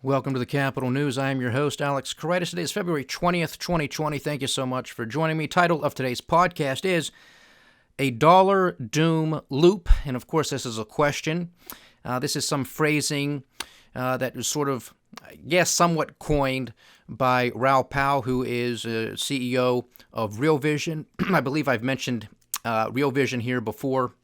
Welcome to the Capital News. I am your host, Alex Karitis. Today is February 20th, 2020. Thank you so much for joining me. Title of today's podcast is A Dollar Doom Loop. And of course, this is a question. This is some phrasing that is sort of, I guess, somewhat coined by Raoul Pal, who is CEO of Real Vision. I believe I've mentioned Real Vision here before.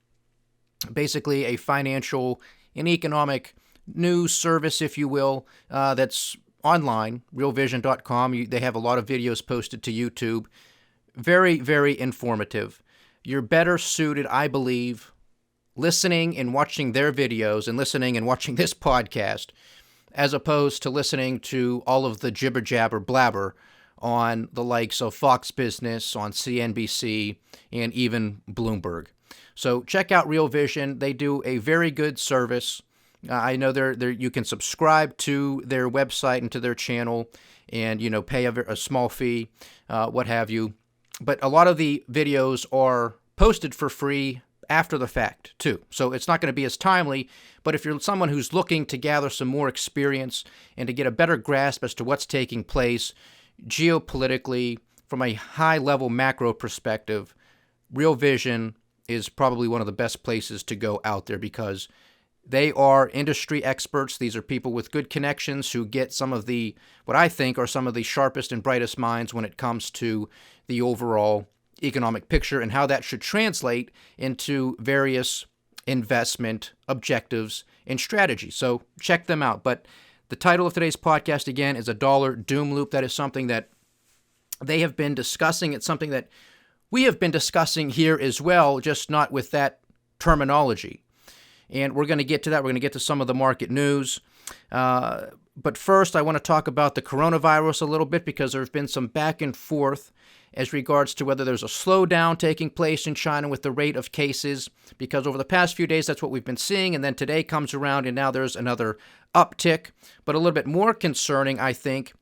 Basically, a financial and economic news service, if you will, that's online, realvision.com. They have a lot of videos posted to YouTube. Very, very informative. You're better suited, I believe, listening and watching their videos and listening and watching this podcast as opposed to listening to all of the jibber-jabber blabber on the likes of Fox Business, on CNBC, and even Bloomberg. So check out Real Vision. They do a very good service. I know you can subscribe to their website and to their channel and, pay a small fee, what have you. But a lot of the videos are posted for free after the fact, too. So it's not going to be as timely. But if you're someone who's looking to gather some more experience and to get a better grasp as to what's taking place geopolitically from a high-level macro perspective, Real Vision is probably one of the best places to go out there because they are industry experts. These are people with good connections who get some of the, what I think are some of the sharpest and brightest minds when it comes to the overall economic picture and how that should translate into various investment objectives and strategies. So check them out. But the title of today's podcast, again, is A Dollar Doom Loop. That is something that they have been discussing. It's something that we have been discussing here as well, just not with that terminology. And we're going to get to that. We're going to get to some of the market news. But first, I want to talk about the coronavirus a little bit because there have been some back and forth as regards to whether there's a slowdown taking place in China with the rate of cases. Because over the past few days, that's what we've been seeing. And then today comes around and now there's another uptick. But a little bit more concerning, I think,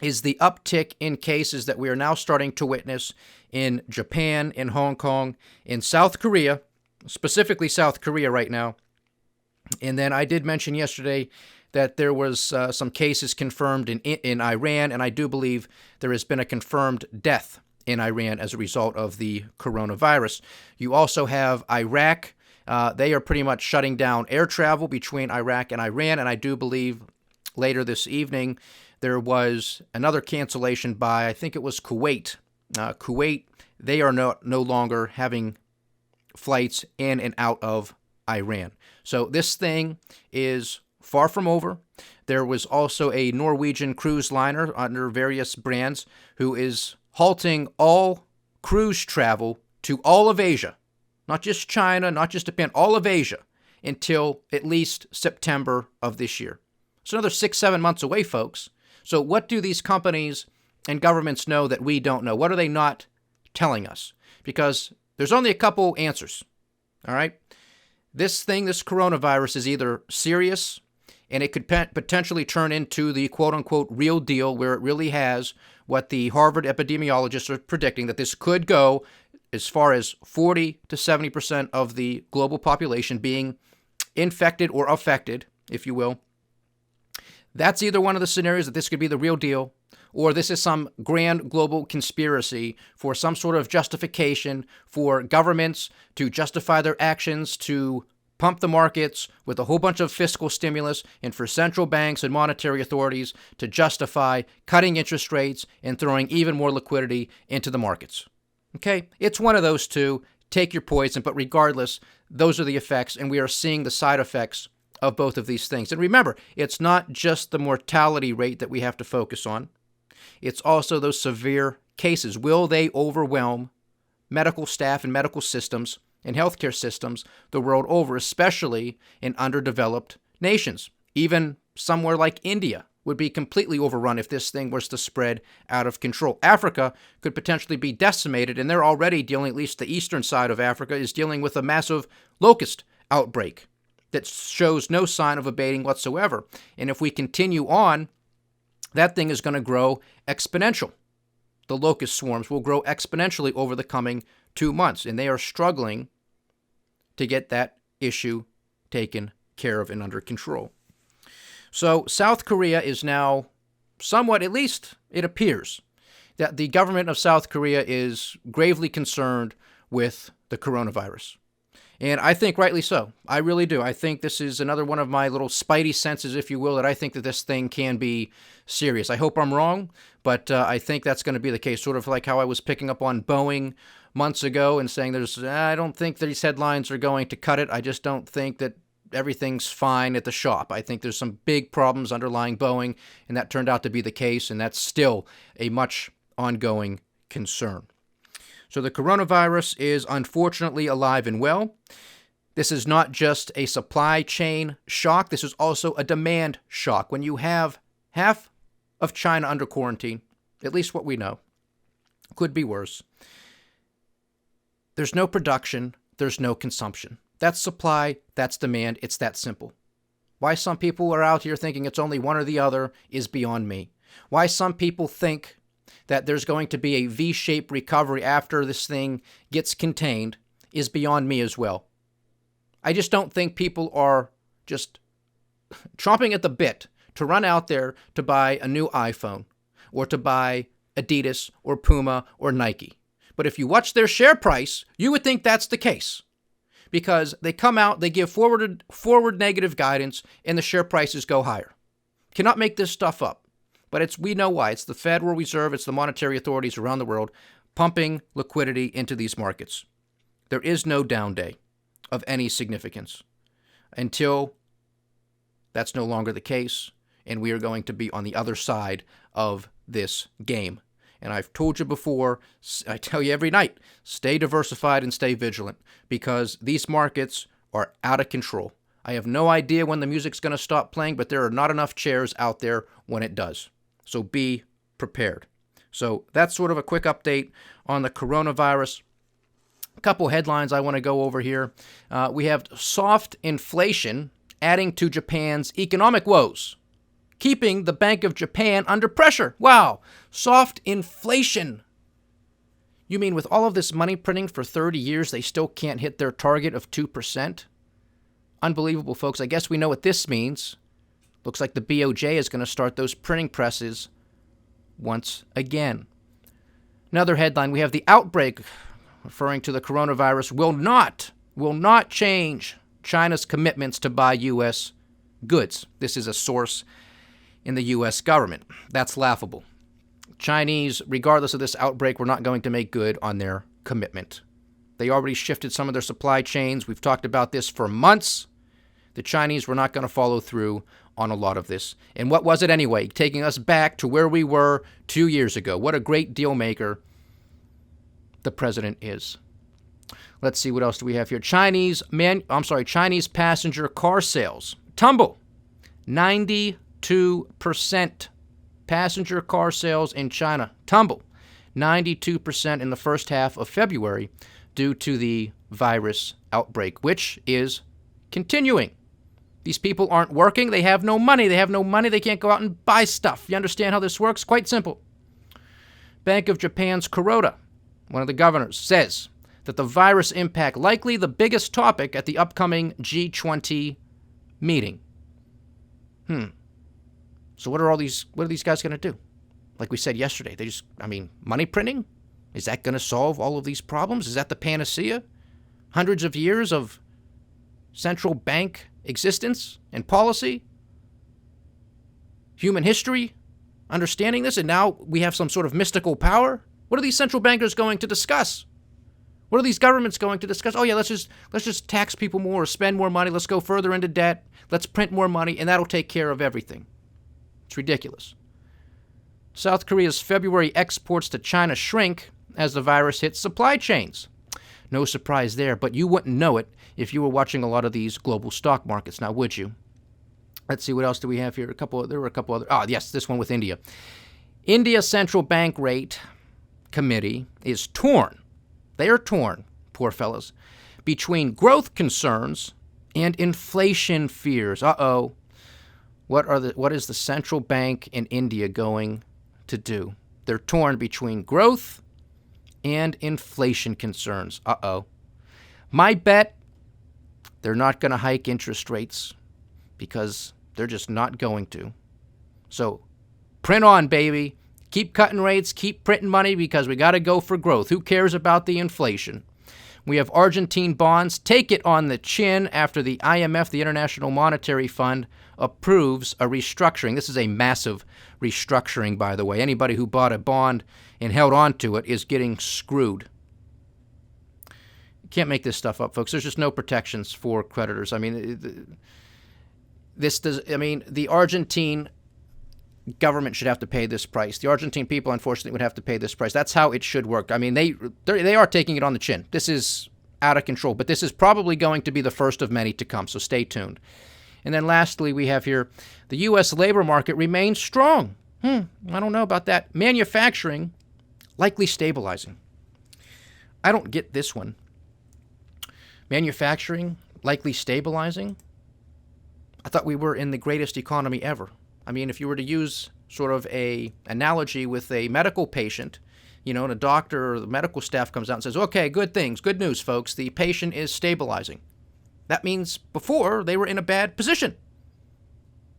is the uptick in cases that we are now starting to witness in Japan, in Hong Kong, in South Korea, specifically South Korea right now. And then I did mention yesterday that there was some cases confirmed in Iran, and I do believe there has been a confirmed death in Iran as a result of the coronavirus. You also have Iraq. They are pretty much shutting down air travel between Iraq and Iran, and I do believe later this evening there was another cancellation by, I think it was Kuwait. Kuwait, they are no longer having flights in and out of Iran. So this thing is far from over. There was also a Norwegian cruise liner under various brands who is halting all cruise travel to all of Asia, not just China, not just Japan, all of Asia, until at least September of this year. It's another 6-7 months away, folks. So what do these companies and governments know that we don't know? What are they not telling us? Because there's only a couple answers, all right? This coronavirus is either serious and it could potentially turn into the quote-unquote real deal where it really has what the Harvard epidemiologists are predicting, that this could go as far as 40 to 70% of the global population being infected or affected, if you will. That's either one of the scenarios that this could be the real deal, or this is some grand global conspiracy for some sort of justification for governments to justify their actions to pump the markets with a whole bunch of fiscal stimulus, and for central banks and monetary authorities to justify cutting interest rates and throwing even more liquidity into the markets. Okay? It's one of those two. Take your poison, but regardless, those are the effects, and we are seeing the side effects of both of these things. And remember, it's not just the mortality rate that we have to focus on. It's also those severe cases. Will they overwhelm medical staff and medical systems and healthcare systems the world over, especially in underdeveloped nations? Even somewhere like India would be completely overrun if this thing was to spread out of control. Africa could potentially be decimated, and they're already dealing, at least the eastern side of Africa, is dealing with a massive locust outbreak that shows no sign of abating whatsoever. And if we continue on, that thing is going to grow exponential. The locust swarms will grow exponentially over the coming 2 months, and they are struggling to get that issue taken care of and under control. So South Korea is now somewhat, at least it appears, that the government of South Korea is gravely concerned with the coronavirus. And I think rightly so. I really do. I think this is another one of my little spidey senses, if you will, that I think that this thing can be serious. I hope I'm wrong, but I think that's going to be the case. Sort of like how I was picking up on Boeing months ago and saying I don't think these headlines are going to cut it. I just don't think that everything's fine at the shop. I think there's some big problems underlying Boeing, and that turned out to be the case, and that's still a much ongoing concern. So the coronavirus is unfortunately alive and well. This is not just a supply chain shock. This is also a demand shock. When you have half of China under quarantine, at least what we know, could be worse. There's no production. There's no consumption. That's supply. That's demand. It's that simple. Why some people are out here thinking it's only one or the other is beyond me. Why some people think that there's going to be a V-shaped recovery after this thing gets contained is beyond me as well. I just don't think people are just chomping at the bit to run out there to buy a new iPhone or to buy Adidas or Puma or Nike. But if you watch their share price, you would think that's the case. Because they come out, they give forward negative guidance, and the share prices go higher. Cannot make this stuff up. But we know why. It's the Federal Reserve, it's the monetary authorities around the world pumping liquidity into these markets. There is no down day of any significance until that's no longer the case, and we are going to be on the other side of this game. And I've told you before, I tell you every night, stay diversified and stay vigilant, because these markets are out of control. I have no idea when the music's going to stop playing, but there are not enough chairs out there when it does. So be prepared. So that's sort of a quick update on the coronavirus. A couple headlines I want to go over here. We have soft inflation adding to Japan's economic woes, keeping the Bank of Japan under pressure. Wow, soft inflation. You mean with all of this money printing for 30 years, they still can't hit their target of 2%? Unbelievable, folks. I guess we know what this means. Looks like the BOJ is going to start those printing presses once again. Another headline, we have the outbreak, referring to the coronavirus, will not change China's commitments to buy U.S. goods. This is a source in the U.S. government. That's laughable. Chinese, regardless of this outbreak, were not going to make good on their commitment. They already shifted some of their supply chains. We've talked about this for months. The Chinese were not going to follow through on a lot of this. And what was it anyway? Taking us back to where we were 2 years ago. What a great deal maker the president is. Let's see, what else do we have here? Chinese passenger car sales tumble 92%. Passenger car sales in China tumble 92% in the first half of February due to the virus outbreak, which is continuing. These people aren't working. They have no money. They can't go out and buy stuff. You understand how this works? Quite simple. Bank of Japan's Kuroda, one of the governors, says that the virus impact likely the biggest topic at the upcoming G20 meeting. So what are these guys going to do? Like we said yesterday, money printing? Is that going to solve all of these problems? Is that the panacea? Hundreds of years of central bank existence and policy? Human history? Understanding this, and now we have some sort of mystical power? What are these central bankers going to discuss? What are these governments going to discuss? Oh yeah, let's just tax people more, spend more money, let's go further into debt, let's print more money, and that'll take care of everything. It's ridiculous. South Korea's February exports to China shrink as the virus hits supply chains. No surprise there, but you wouldn't know it if you were watching a lot of these global stock markets, now would you? Let's see, what else do we have here? There were a couple other. Oh, yes, this one with India. India Central Bank Rate Committee is torn. They are torn, poor fellows, between growth concerns and inflation fears. Uh-oh. What is the central bank in India going to do? They're torn between growth and inflation concerns. Uh-oh. My bet, they're not going to hike interest rates because They're just not going to. So print on, baby. Keep cutting rates, keep printing money because we got to go for growth. Who cares about the inflation? We have Argentine bonds. Take it on the chin after the IMF, the International Monetary Fund, approves a restructuring. This is a massive restructuring, by the way. Anybody who bought a bond and held on to it is getting screwed. You can't make this stuff up, folks. There's just no protections for creditors. I mean, the Argentine government should have to pay this price. The Argentine people, unfortunately, would have to pay this price. That's how it should work. I mean, they are taking it on the chin. This is out of control, but this is probably going to be the first of many to come, so stay tuned. And then lastly, we have here, the U.S. labor market remains strong. I don't know about that. Manufacturing, likely stabilizing. I don't get this one. Manufacturing, likely stabilizing? I thought we were in the greatest economy ever. I mean, if you were to use sort of a analogy with a medical patient, and a doctor or the medical staff comes out and says, okay, good news, folks, the patient is stabilizing. That means before they were in a bad position.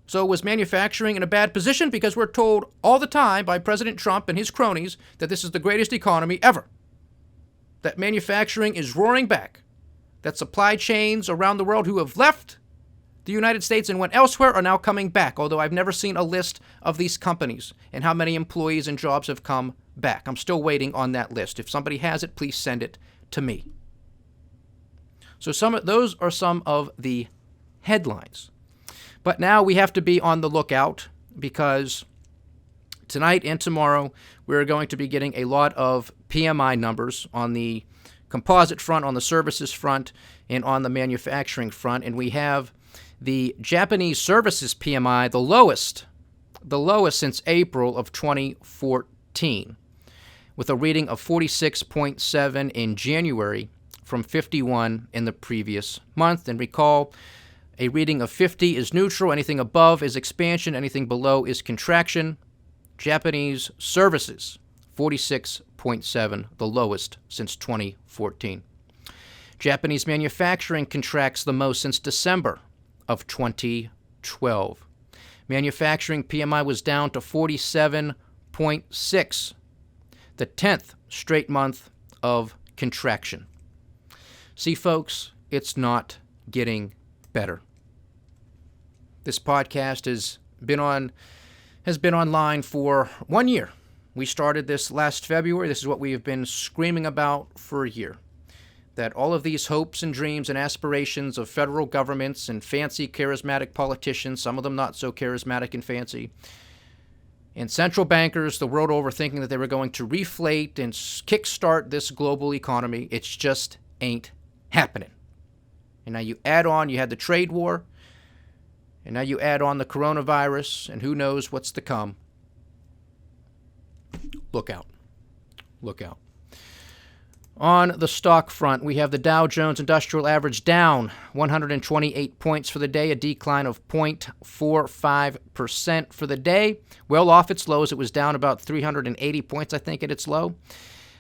So was manufacturing in a bad position? Because we're told all the time by President Trump and his cronies that this is the greatest economy ever. That manufacturing is roaring back. That supply chains around the world who have left the United States and went elsewhere are now coming back, although I've never seen a list of these companies and how many employees and jobs have come back. I'm still waiting on that list. If somebody has it, please send it to me. So those are some of the headlines. But now we have to be on the lookout because tonight and tomorrow we're going to be getting a lot of PMI numbers on the composite front, on the services front, and on the manufacturing front. And we have the Japanese services PMI, the lowest since April of 2014, with a reading of 46.7 in January from 51 in the previous month. And recall, a reading of 50 is neutral, anything above is expansion, anything below is contraction. Japanese services, 46.7, the lowest since 2014. Japanese manufacturing contracts the most since December of 2012. Manufacturing PMI was down to 47.6, the 10th straight month of contraction. See, folks, it's not getting better. This podcast has been online for 1 year. We started this last February. This is what we have been screaming about for a year. That all of these hopes and dreams and aspirations of federal governments and fancy, charismatic politicians, some of them not so charismatic and fancy, and central bankers the world over thinking that they were going to reflate and kickstart this global economy, it just ain't happening. And now you add on, you had the trade war, and now you add on the coronavirus, and who knows what's to come. Look out. Look out. On the stock front, we have the Dow Jones Industrial Average down 128 points for the day, a decline of 0.45% for the day. Well off its lows. It was down about 380 points, I think, at its low.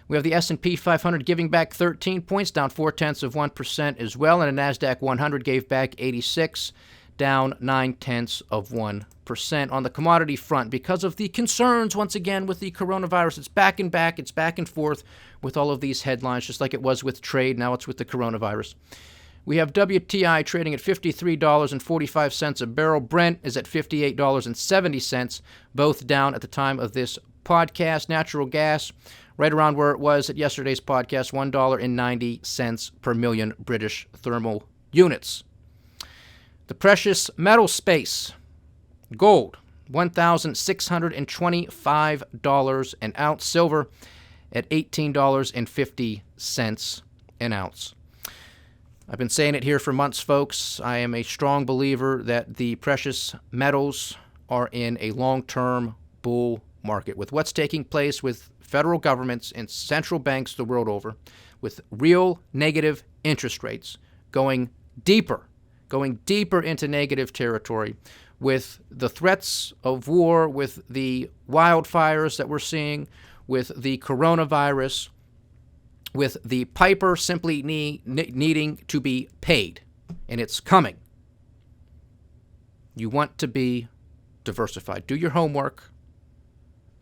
We have the S&P 500 giving back 13 points, down 0.4% as well, and the NASDAQ 100 gave back 86, down 0.9%. On the commodity front, because of the concerns, once again, with the coronavirus, it's back and forth with all of these headlines, just like it was with trade. Now it's with the coronavirus. We have WTI trading at $53.45 a barrel. Brent is at $58.70, both down at the time of this podcast. Natural gas, right around where it was at yesterday's podcast, $1.90 per million British thermal units. The precious metal space, gold, $1,625 an ounce. Silver at $18.50 an ounce. I've been saying it here for months, folks. I am a strong believer that the precious metals are in a long-term bull market. With what's taking place with federal governments and central banks the world over, with real negative interest rates going deeper into negative territory, with the threats of war, with the wildfires that we're seeing, with the coronavirus, with the piper simply needing to be paid, and it's coming. You want to be diversified. Do your homework,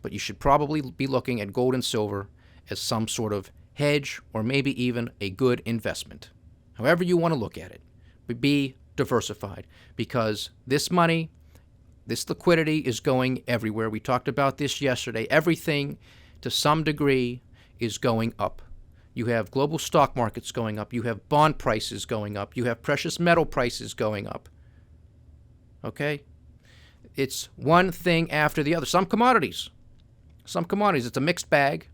but you should probably be looking at gold and silver as some sort of hedge or maybe even a good investment. However you want to look at it, but be diversified, because this money, this liquidity is going everywhere. We talked about this yesterday. Everything to some degree is going up. You have global stock markets going up. You have bond prices going up. You have precious metal prices going up. Okay? It's one thing after the other. Some commodities, it's a mixed bag.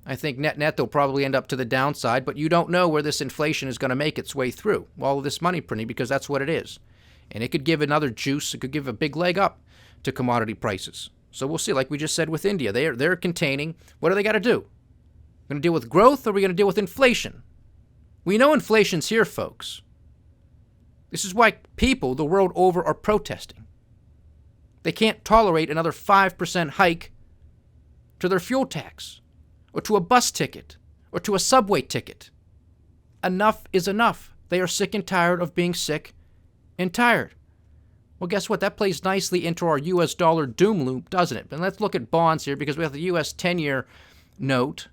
I think net they'll probably end up to the downside, but you don't know where this inflation is going to make its way through. All of this money printing, because that's what it is. And it could give another juice. It could give a big leg up to commodity prices. So we'll see. Like we just said with India, they're containing. What do they got to do? We're going to deal with growth, or are we going to deal with inflation? We know inflation's here, folks. This is why people the world over are protesting. They can't tolerate another 5% hike to their fuel tax, or to a bus ticket, or to a subway ticket. Enough is enough. They are sick and tired of being sick and tired. Well, guess what? That plays nicely into our U.S. dollar doom loop, doesn't it? And let's look at bonds here, because we have the U.S. 10-year note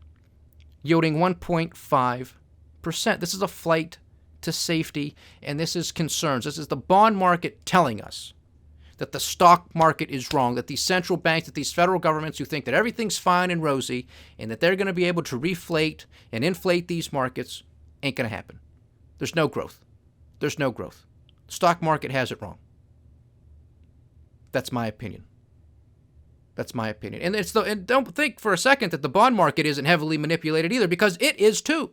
yielding 1.5%. This is a flight to safety, and this is concerns. This is the bond market telling us that the stock market is wrong, that these central banks, that these federal governments who think that everything's fine and rosy and that they're going to be able to reflate and inflate these markets, ain't going to happen. There's no growth. There's no growth. The stock market has it wrong. That's my opinion. That's my opinion. And don't think for a second that the bond market isn't heavily manipulated either, because it is too.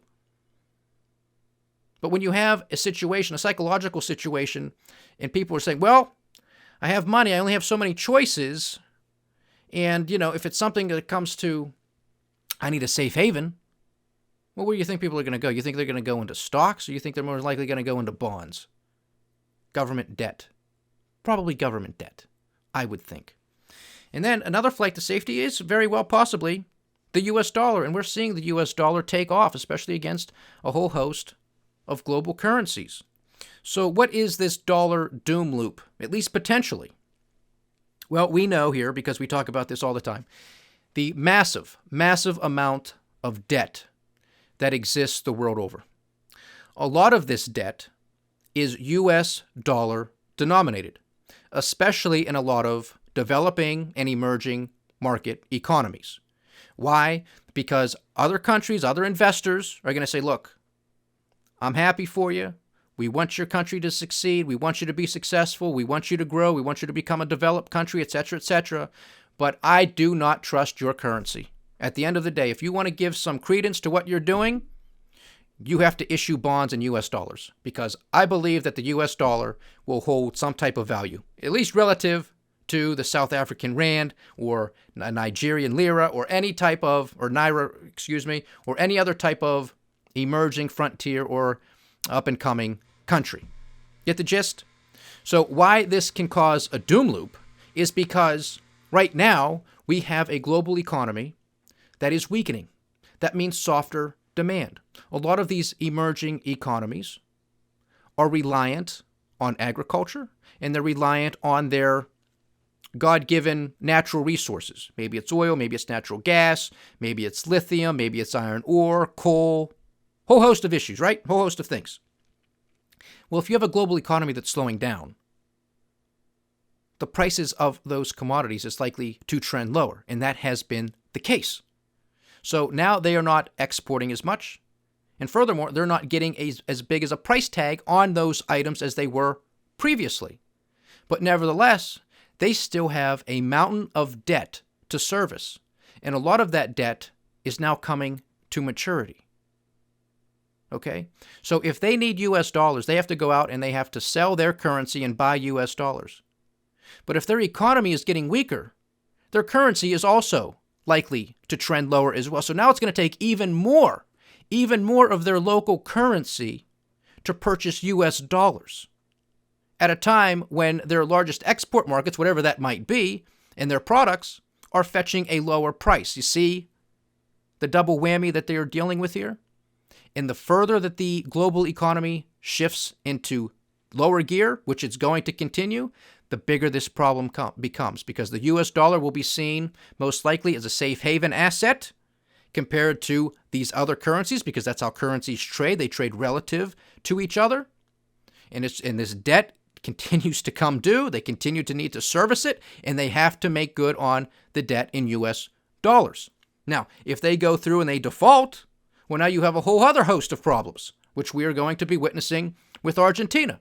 But when you have a situation, a psychological situation, and people are saying, well, I have money, I only have so many choices, and, if it's something that comes to, I need a safe haven, well, where do you think people are going to go? You think they're going to go into stocks, or you think they're more likely going to go into bonds? Government debt. Probably government debt, I would think. And then another flight to safety is very well possibly the U.S. dollar. And we're seeing the U.S. dollar take off, especially against a whole host of global currencies. So what is this dollar doom loop, at least potentially? Well, we know here, because we talk about this all the time, the massive, massive amount of debt that exists the world over. A lot of this debt is U.S. dollar denominated, especially in a lot of developing and emerging market economies. Why? Because other countries, other investors are going to say, look, I'm happy for you. We want your country to succeed. We want you to be successful. We want you to grow. We want you to become a developed country, etc., etc. But I do not trust your currency. At the end of the day, if you want to give some credence to what you're doing, you have to issue bonds in U.S. dollars, because I believe that the U.S. dollar will hold some type of value, at least relative to the South African rand or a Nigerian lira or any type of, or naira, or any other type of emerging frontier or up-and-coming country. Get the gist? So why this can cause a doom loop is because right now we have a global economy that is weakening. That means softer demand. A lot of these emerging economies are reliant on agriculture, and they're reliant on their God-given natural resources. Maybe it's oil, maybe it's natural gas, maybe it's lithium, maybe it's iron ore, coal, whole host of issues, right? Whole host of things. Well, if you have a global economy that's slowing down, the prices of those commodities is likely to trend lower, and that has been the case. So now they are not exporting as much, and furthermore, they're not getting as big as a price tag on those items as they were previously. But nevertheless, they still have a mountain of debt to service, and a lot of that debt is now coming to maturity. Okay? So if they need U.S. dollars, they have to go out and they have to sell their currency and buy U.S. dollars. But if their economy is getting weaker, their currency is also likely to trend lower as well. So now it's going to take even more of their local currency to purchase U.S. dollars at a time when their largest export markets, whatever that might be, and their products are fetching a lower price. You see the double whammy that they are dealing with here? And the further that the global economy shifts into lower gear, which it's going to continue, the bigger this problem becomes, because the US dollar will be seen most likely as a safe haven asset compared to these other currencies, because that's how currencies trade. They trade relative to each other. And this debt continues to come due. They continue to need to service it, and they have to make good on the debt in US dollars. Now, if they go through and they default, well, now you have a whole other host of problems, which we are going to be witnessing with Argentina.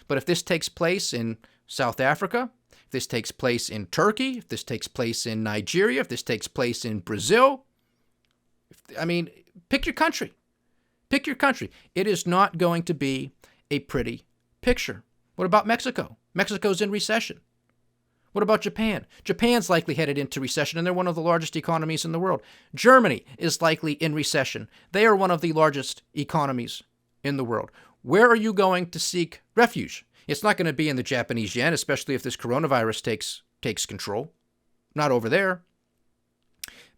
But if this takes place in South Africa, if this takes place in Turkey, if this takes place in Nigeria, if this takes place in Brazil, pick your country. Pick your country. It is not going to be a pretty picture. What about Mexico? Mexico's in recession. What about Japan? Japan's likely headed into recession, and they're one of the largest economies in the world. Germany is likely in recession. They are one of the largest economies in the world. Where are you going to seek refuge? It's not going to be in the Japanese yen, especially if this coronavirus takes control. Not over there.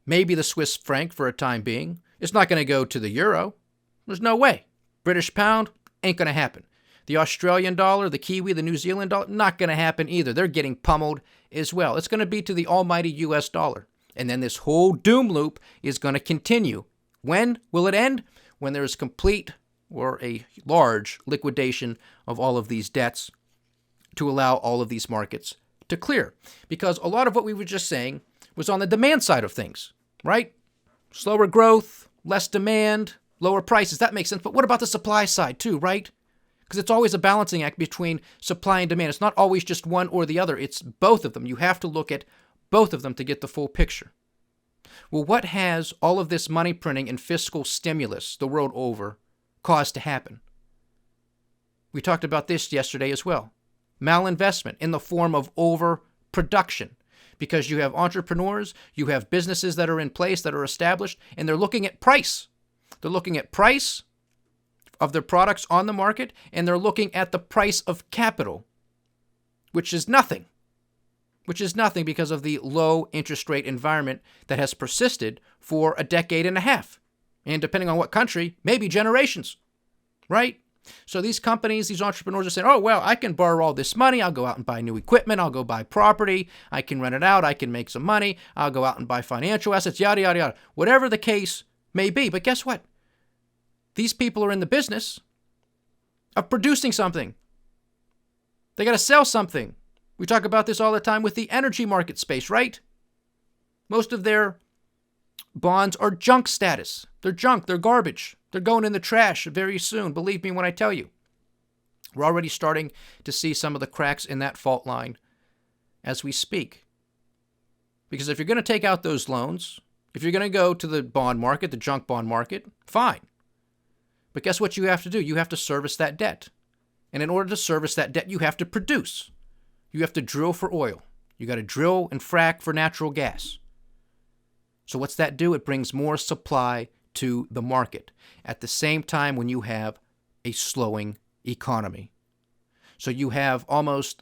Maybe the Swiss franc for a time being. It's not going to go to the euro. There's no way. British pound ain't going to happen. The Australian dollar, the Kiwi, the New Zealand dollar, not going to happen either. They're getting pummeled as well. It's going to be to the almighty US dollar. And then this whole doom loop is going to continue. When will it end? When there is complete or a large liquidation of all of these debts to allow all of these markets to clear. Because a lot of what we were just saying was on the demand side of things, right? Slower growth, less demand, lower prices. That makes sense. But what about the supply side too, right? Because it's always a balancing act between supply and demand. It's not always just one or the other. It's both of them. You have to look at both of them to get the full picture. Well, what has all of this money printing and fiscal stimulus the world over caused to happen? We talked about this yesterday as well. Malinvestment in the form of overproduction. Because you have entrepreneurs, you have businesses that are in place, that are established, and they're looking at price. They're looking at price of their products on the market, and they're looking at the price of capital, which is nothing. Which is nothing because of the low interest rate environment that has persisted for a decade and a half. And depending on what country, maybe generations, right? So these companies, these entrepreneurs are saying, oh, well, I can borrow all this money. I'll go out and buy new equipment. I'll go buy property. I can rent it out. I can make some money. I'll go out and buy financial assets, yada, yada, yada. Whatever the case may be. But guess what? These people are in the business of producing something. They got to sell something. We talk about this all the time with the energy market space, right? Most of their bonds are junk status. They're junk. They're garbage. They're going in the trash very soon. Believe me when I tell you. We're already starting to see some of the cracks in that fault line as we speak. Because if you're going to take out those loans, if you're going to go to the bond market, the junk bond market, fine. But guess what you have to do? You have to service that debt. And in order to service that debt, you have to produce. You have to drill for oil. You got to drill and frack for natural gas. So what's that do? It brings more supply to the market at the same time when you have a slowing economy. So you have almost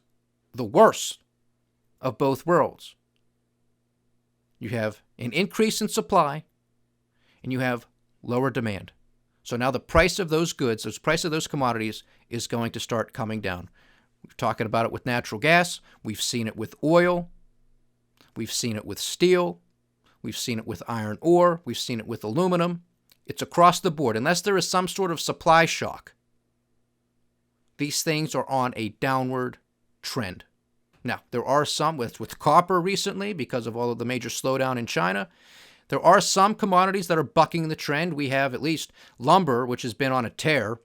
the worst of both worlds. You have an increase in supply and you have lower demand. So now the price of those goods, the price of those commodities is going to start coming down. We're talking about it with natural gas. We've seen it with oil. We've seen it with steel. We've seen it with iron ore. We've seen it with aluminum. It's across the board. Unless there is some sort of supply shock, these things are on a downward trend. Now, there are some with copper recently because of all of the major slowdown in China. There are some commodities that are bucking the trend. We have at least lumber, which has been on a tear.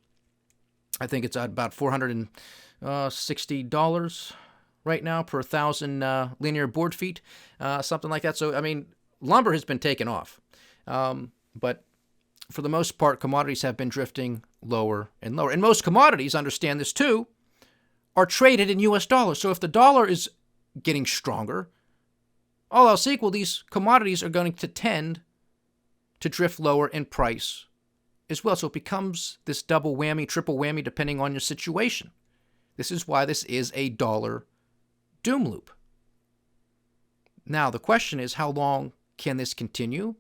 I think it's at about $460 right now per 1,000 linear board feet, something like that. So, lumber has been taken off. But for the most part, commodities have been drifting lower and lower. And most commodities, understand this too, are traded in U.S. dollars. So if the dollar is getting stronger, all else equal, these commodities are going to tend to drift lower in price as well. So it becomes this double whammy, triple whammy, depending on your situation. This is why this is a dollar doom loop. Now, the question is, how long can this continue?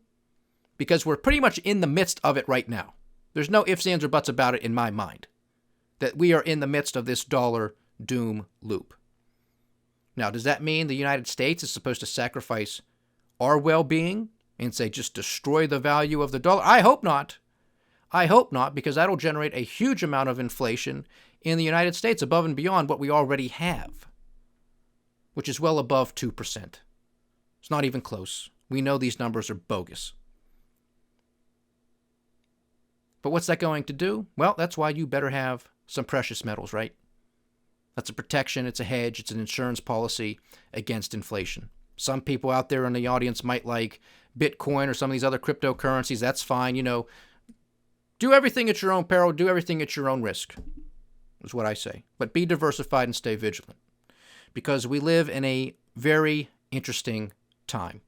Because we're pretty much in the midst of it right now. There's no ifs, ands, or buts about it in my mind, that we are in the midst of this dollar doom loop. Now, does that mean the United States is supposed to sacrifice our well-being and say just destroy the value of the dollar? I hope not. I hope not, because that'll generate a huge amount of inflation in the United States above and beyond what we already have, which is well above 2%. It's not even close. We know these numbers are bogus. But what's that going to do? Well, that's why you better have some precious metals, right? That's a protection, it's a hedge, it's an insurance policy against inflation. Some people out there in the audience might like Bitcoin or some of these other cryptocurrencies. That's fine. Do everything at your own peril, do everything at your own risk, is what I say. But be diversified and stay vigilant, because we live in a very interesting time.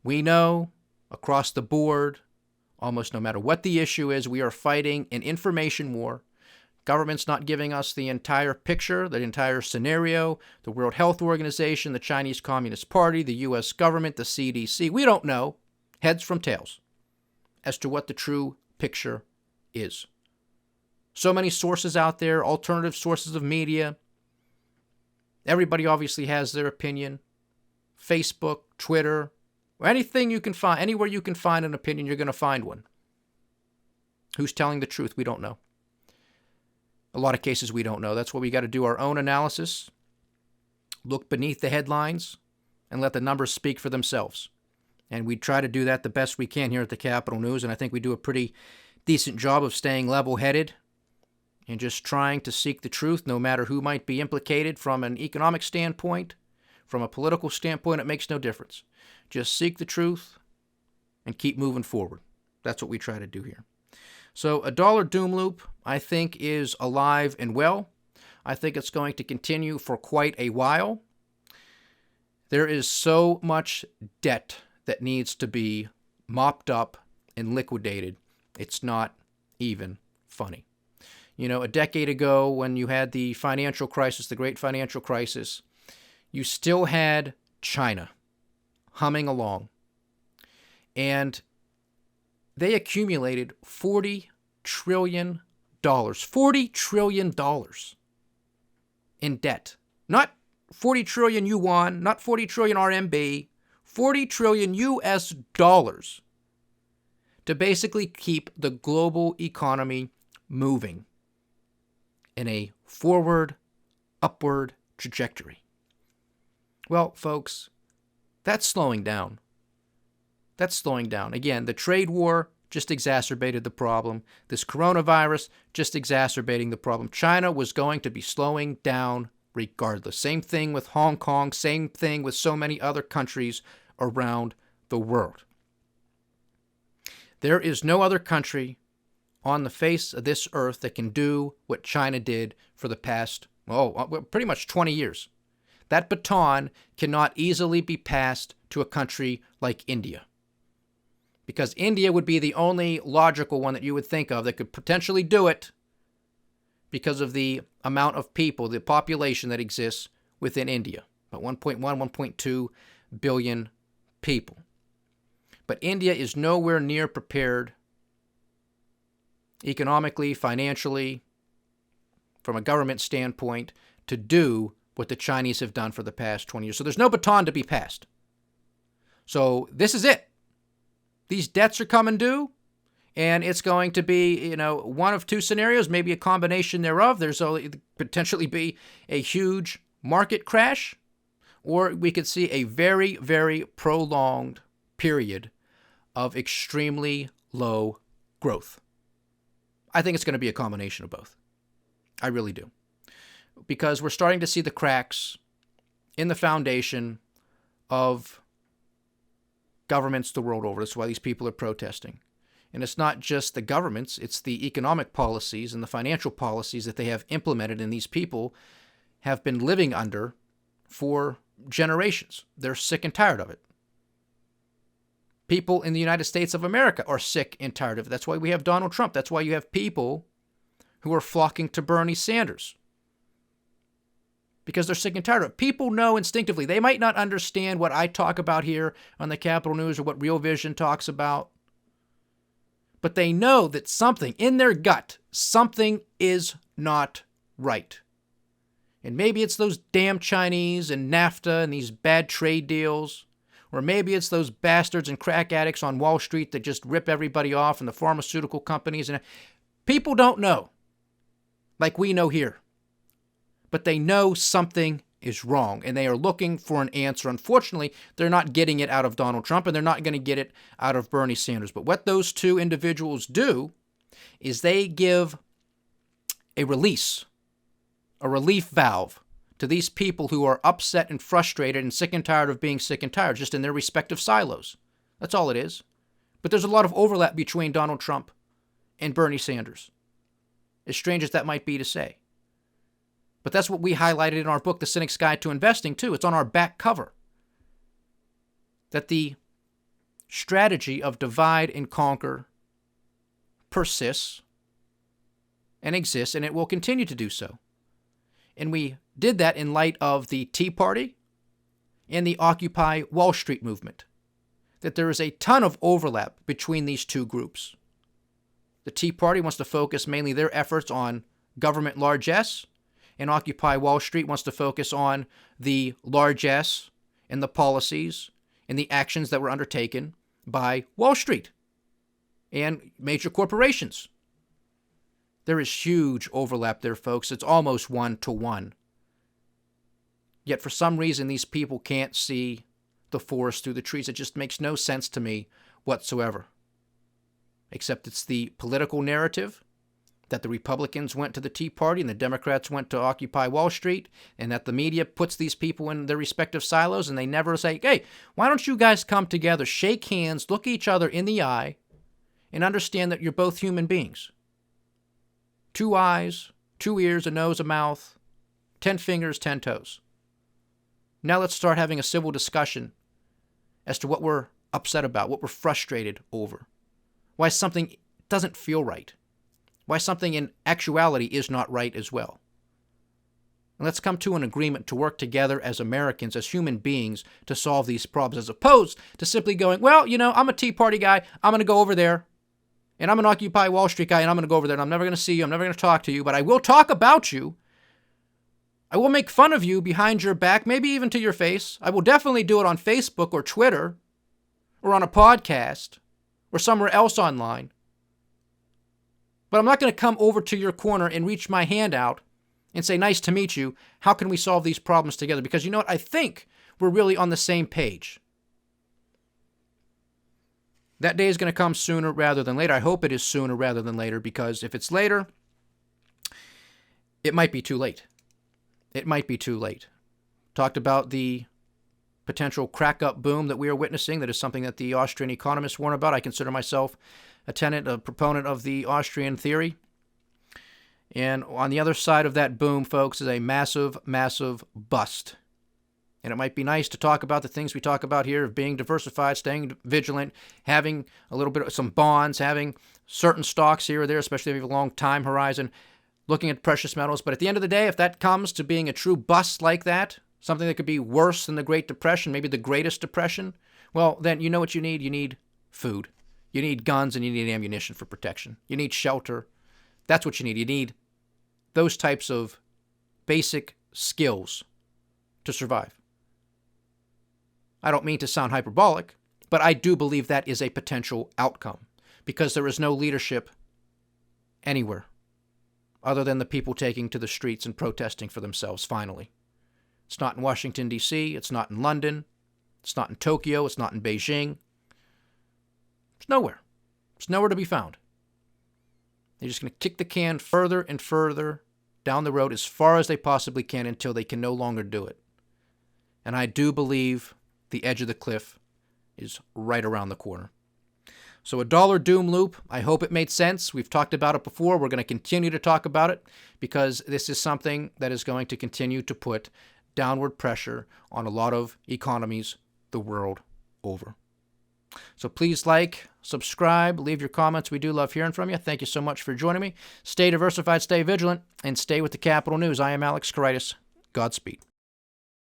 We know across the board, almost no matter what the issue is, we are fighting an information war. Government's not giving us the entire picture, the entire scenario. The World Health Organization, the Chinese Communist Party, the U.S. government, the CDC. We don't know, heads from tails, as to what the true picture is. So many sources out there, alternative sources of media. Everybody obviously has their opinion. Facebook, Twitter, anything you can find, anywhere you can find an opinion, you're going to find one. Who's telling the truth? We don't know. A lot of cases we don't know. That's why we got to do our own analysis, look beneath the headlines, and let the numbers speak for themselves. And we try to do that the best we can here at the Capital News, and I think we do a pretty decent job of staying level-headed and just trying to seek the truth, no matter who might be implicated from an economic standpoint, from a political standpoint. It makes no difference. Just seek the truth and keep moving forward. That's what we try to do here. So a dollar doom loop, I think, is alive and well. I think it's going to continue for quite a while. There is so much debt that needs to be mopped up and liquidated. It's not even funny. A decade ago when you had the financial crisis, the great financial crisis, you still had China humming along. And they accumulated $40 trillion. $40 trillion in debt. Not 40 trillion yuan, not 40 trillion RMB, 40 trillion US dollars to basically keep the global economy moving in a forward, upward trajectory. Well, folks, that's slowing down. That's slowing down. Again, the trade war just exacerbated the problem. This coronavirus just exacerbating the problem. China was going to be slowing down regardless. Same thing with Hong Kong. Same thing with so many other countries around the world. There is no other country on the face of this earth that can do what China did for the past, pretty much 20 years. That baton cannot easily be passed to a country like India, because India would be the only logical one that you would think of that could potentially do it because of the amount of people, the population that exists within India, about 1.1, 1.2 billion people. But India is nowhere near prepared economically, financially, from a government standpoint, to do what the Chinese have done for the past 20 years. So there's no baton to be passed. So this is it. These debts are coming due, and it's going to be, one of two scenarios, maybe a combination thereof. There's potentially be a huge market crash, or we could see a very, very prolonged period of extremely low growth. I think it's going to be a combination of both. I really do. Because we're starting to see the cracks in the foundation of governments the world over. That's why these people are protesting. And it's not just the governments, it's the economic policies and the financial policies that they have implemented, and these people have been living under for generations. They're sick and tired of it. People in the United States of America are sick and tired of it. That's why we have Donald Trump. That's why you have people who are flocking to Bernie Sanders, because they're sick and tired of it. People know instinctively. They might not understand what I talk about here on the Capital News or what Real Vision talks about, but they know that something in their gut, something is not right. And maybe it's those damn Chinese and NAFTA and these bad trade deals. Or maybe it's those bastards and crack addicts on Wall Street that just rip everybody off, and the pharmaceutical companies. And people don't know, like we know here. But they know something is wrong, and they are looking for an answer. Unfortunately, they're not getting it out of Donald Trump, and they're not going to get it out of Bernie Sanders. But what those two individuals do is they give a relief valve to these people who are upset and frustrated and sick and tired of being sick and tired, just in their respective silos. That's all it is. But there's a lot of overlap between Donald Trump and Bernie Sanders, as strange as that might be to say. But that's what we highlighted in our book, The Cynic's Guide to Investing, too. It's on our back cover. That the strategy of divide and conquer persists and exists, and it will continue to do so. And we did that in light of the Tea Party and the Occupy Wall Street movement. That there is a ton of overlap between these two groups. The Tea Party wants to focus mainly their efforts on government largesse, and Occupy Wall Street wants to focus on the largesse and the policies and the actions that were undertaken by Wall Street and major corporations. There is huge overlap there, folks. It's almost 1-to-1. Yet for some reason, these people can't see the forest through the trees. It just makes no sense to me whatsoever. Except it's the political narrative that the Republicans went to the Tea Party and the Democrats went to Occupy Wall Street, and that the media puts these people in their respective silos, and they never say, hey, why don't you guys come together, shake hands, look each other in the eye, and understand that you're both human beings. 2 eyes, 2 ears, a nose, a mouth, 10 fingers, 10 toes. Now let's start having a civil discussion as to what we're upset about, what we're frustrated over, why something doesn't feel right, why something in actuality is not right as well. And let's come to an agreement to work together as Americans, as human beings, to solve these problems, as opposed to simply going, well, I'm a Tea Party guy, I'm going to go over there, and I'm an Occupy Wall Street guy, and I'm going to go over there, and I'm never going to see you, I'm never going to talk to you, but I will talk about you. I will make fun of you behind your back, maybe even to your face. I will definitely do it on Facebook or Twitter or on a podcast or somewhere else online. But I'm not going to come over to your corner and reach my hand out and say, nice to meet you. How can we solve these problems together? Because you know what? I think we're really on the same page. That day is going to come sooner rather than later. I hope it is sooner rather than later, because if it's later, it might be too late. It might be too late. Talked about the potential crack-up boom that we are witnessing. That is something that the Austrian economists warn about. I consider myself a proponent of the Austrian theory. And on the other side of that boom, folks, is a massive, massive bust. And it might be nice to talk about the things we talk about here of being diversified, staying vigilant, having a little bit of some bonds, having certain stocks here or there, especially if you have a long time horizon, looking at precious metals. But at the end of the day, if that comes to being a true bust like that, something that could be worse than the Great Depression, maybe the Greatest Depression, well, then you know what you need. You need food. You need guns, and you need ammunition for protection. You need shelter. That's what you need. You need those types of basic skills to survive. I don't mean to sound hyperbolic, but I do believe that is a potential outcome, because there is no leadership anywhere other than the people taking to the streets and protesting for themselves, finally. It's not in Washington, D.C., it's not in London, it's not in Tokyo, it's not in Beijing. It's nowhere. It's nowhere to be found. They're just going to kick the can further and further down the road as far as they possibly can until they can no longer do it. And I do believe the edge of the cliff is right around the corner. So a dollar doom loop, I hope it made sense. We've talked about it before. We're going to continue to talk about it, because this is something that is going to continue to put downward pressure on a lot of economies the world over. So please like, subscribe, leave your comments. We do love hearing from you. Thank you so much for joining me. Stay diversified, stay vigilant, and stay with the Capital News. I am Alex Karitis. Godspeed.